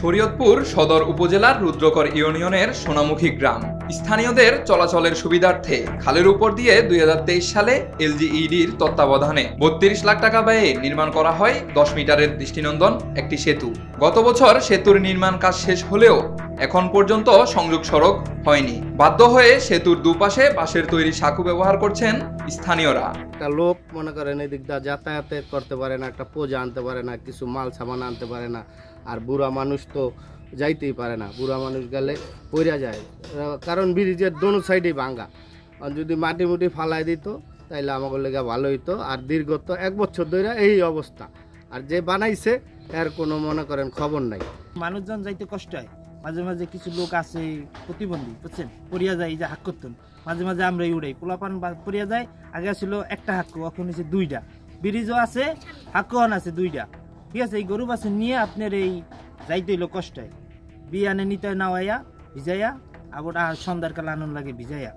শরীয়তপুর সদর উপজেলার রুদ্রকর ইউনিয়নের সোনামুখী গ্রাম। স্থানীয়দের চলাচলের সুবিধার্থে খালের উপর দিয়ে 2023 সালে এলজিইডির তত্ত্বাবধানে 32 লাখ টাকা ব্যয়ে নির্মাণ করা হয় 10 মিটারের দৃষ্টিনন্দন একটি সেতু। গত বছর সেতুর নির্মাণ কাজ শেষ হলেও এখন পর্যন্ত সংযোগ সড়ক হয়নি। বাধ্য হয়ে সেতুর দুপাশে বাঁশের তৈরি সাঁকো ব্যবহার করছেন স্থানীয়রা। একটা লোক মনে করেন এদিক দিয়ে যাতায়াত করতে পারে না, একটা পোজা আনতে পারে না, কিছু মাল সামান আনতে পারে না। আর বুড়া মানুষ তো যাইতেই পারে না, বুড়া মানুষ গেলে পড়া যায়, কারণ ব্রিজের দোনো সাইডেই ভাঙ্গা। আর যদি মাটি মুটি ফালাই দিত তাইলে আমাদের লেগে ভালো হইতো। আর দীর্ঘত 1 বছর ধরে এই অবস্থা। আর যে বানাইছে এর কোনো মনে করেন খবর নাই। মানুষজন যাইতে কষ্ট হয়, মাঝে মাঝে কিছু লোক আছে প্রতিবন্ধী, বুঝছেন, পড়িয়া যায়, যে হাক করতেন মাঝে মাঝে আমরাই উড়াই, পোলাপান পড়িয়া যায়। আগে ছিল একটা হাক্কু, এখন হচ্ছে 2টা। ব্রিজও আছে, হাক্কুয়ান আছে 2টা, ঠিক আছে। এই গরু বাছুর নিয়ে আপনার এই যাইতে হইলো কষ্ট হয়। বিয়ানে নিতে নাওয়াইয়া ভিজাইয়া আবার সন্ধ্যার কালে আনন্দ লাগে ভিজাইয়া।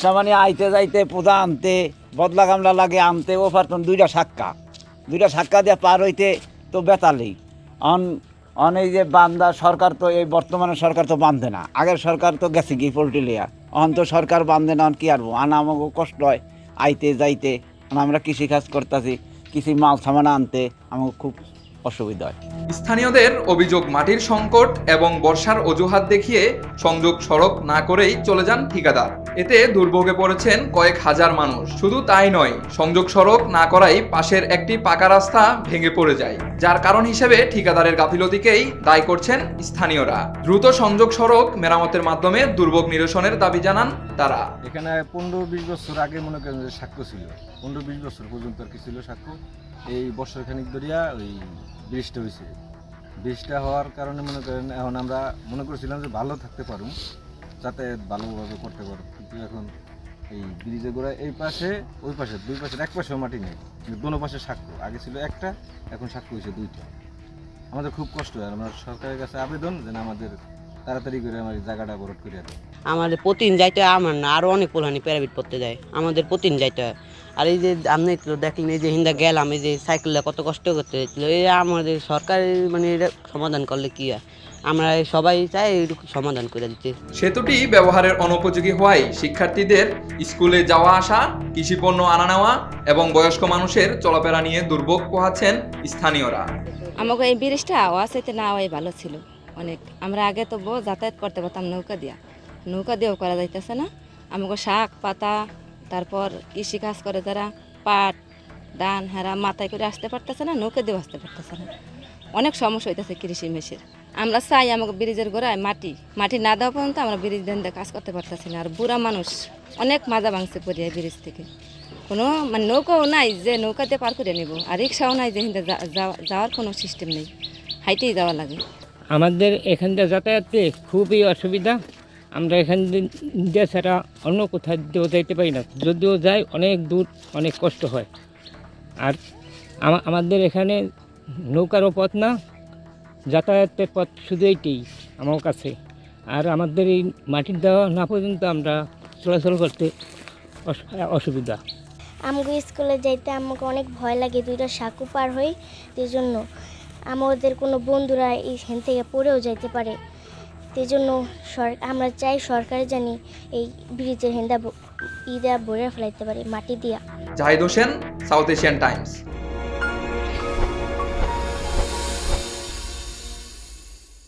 সামান্য আইতে যাইতে পূজা আনতে বদলা গামলা লাগে আনতে ও পারতন 2টা সাক্কা দিয়ে পার হইতে তো বেতালেই এই যে বান্দা সরকার, তো এই বর্তমানে সরকার তো বাঁধে না, আগের সরকার তো গেছে কি পোল্ট্রি লিয়া, অন তো সরকার বাঁধে না, কি আরবো আনা আমাকে কষ্ট হয় আইতে যাইতে। আমরা কৃষিকাজ করতেছি, কিছু মাল সামান আনতে আমাকে খুব অসুবিধা হয়। স্থানীয়দের অভিযোগ, মাটির সংকট এবং বর্ষার অজুহাত দেখিয়ে সংযোগ সড়ক না করেই চলে যান ঠিকাদার। এতে দুর্ভোগে পড়েছেন কয়েক হাজার মানুষ। শুধু তাই নয়, সংযোগ সড়ক না করাই পাশের একটি পাকা রাস্তা ভেঙে পড়ে যায়, যার কারণ হিসেবে ঠিকাদারের গাফিলতিকেই দায়ী করছেন স্থানীয়রা। দ্রুত সংযোগ সড়ক মেরামতের মাধ্যমে দুর্ভোগ নিরসনের দাবি জানান তারা। এখানে 15-20 বছর আগে মনে করেন যে সাক্ষ্য ছিল, 15-20 বছর পর্যন্ত আর কি ছিল সাক্ষ্য। এই বছরখানিক ধরিয়া ওই বৃষ্টি হয়েছে, বৃষ্টি হওয়ার কারণে মনে করেন এখন আমরা মনে করছিলাম যে ভালো থাকতে পারুম, যাতায়াত ভালোভাবে করতে পারব। কিন্তু এখন এই ব্রিজের গোড়ায় এই পাশে ওই পাশে 2 পাশের এক পাশেও মাটি নেই, কিন্তু দোনো পাশে সাক্ষ্য। আগে ছিল একটা, এখন সাক্ষ্য হয়েছে 2টা। আমাদের খুব কষ্ট হয়। আমরা সরকারের কাছে আবেদন যেন আমাদের তাড়াতাড়ি করে আমার জায়গাটা বরট করে দেয়। আমাদের প্রতিদিন যাইতে হয়, আমার না আরও অনেক পোলানি প্যারাবিট পড়তে যায়, আমাদের প্রতিদিন যাইতে হয়। আর এই যে আপনি তো দেখলেন, এই যে হিন্দা গেলাম, এই যে সাইকেলটা কত কষ্ট করতে হয়েছিল, এই আমাদের সরকার মানে এটা সমাধান করলে কি হয়, আমরা সবাই চাই এইটুকু সমাধান করে দিতে। সেতুটি ব্যবহারের অনুপযোগী হওয়ায় শিক্ষার্থীদের স্কুলে যাওয়া আসা, কৃষিপণ্য আনা নেওয়া এবং বয়স্ক মানুষের চলাফেরা নিয়ে দুর্ভোগ পোহাচ্ছেন স্থানীয়রা। আমাকে এই ব্রিজটা আওয়াজ হইতে না হওয়াই ভালো ছিল অনেক। আমরা আগে তো যাতায়াত করতে পারতাম নৌকা দিয়েও করা যাইতেছে না। আমাকে শাক পাতা, তারপর কৃষি কাজ করে যারা পাট ধান হারা মাথায় করে আসতে পারতেছে না, নৌকা দিয়েও আসতে পারতেছে না। অনেক সমস্যা হইতেছে কৃষি মেশের। আমরা চাই আমাকে ব্রিজের গোড়ায় মাটি না দেওয়া পর্যন্ত আমরা ব্রিজ দিয়ে কাজ করতে পারতেছি না। আর বুড়া মানুষ অনেক মাজা ভাঙছে পড়িয়া ব্রিজ থেকে, কোনো মানে নৌকাও নাই যে নৌকা দিয়ে পার করে নেব, আর রিক্সাও নাই যে যাওয়ার কোনো সিস্টেম নেই, হাইটেই যাওয়া লাগে। আমাদের এখান থেকে যাতায়াতে খুবই অসুবিধা। আমরা এখান দিয়ে ছাড়া অন্য কোথাও যাইতে পারি না, যদিও যাই অনেক দূর, অনেক কষ্ট হয়। আর আমাদের এখানে নৌকারও পথ না, যাতায়াতের পথ শুধু এইটাই আমার কাছে। আর আমাদের এই মাটির দেওয়া না পর্যন্ত আমরা চলাচল করতে অসুবিধা। আমাকে স্কুলে যাইতে আমাকে অনেক ভয় লাগে, 2টা সাঁকো পার হই, এই জন্য আমাদের কোনো বন্ধুরা এইখান থেকে পড়েও যাইতে পারে। এই জন্য আমরা চাই সরকার জানি এই ব্রিজের হেন্দা ভরে ফেলাইতে পারে মাটি দিয়া। Zahid Hossain, south Asian Times.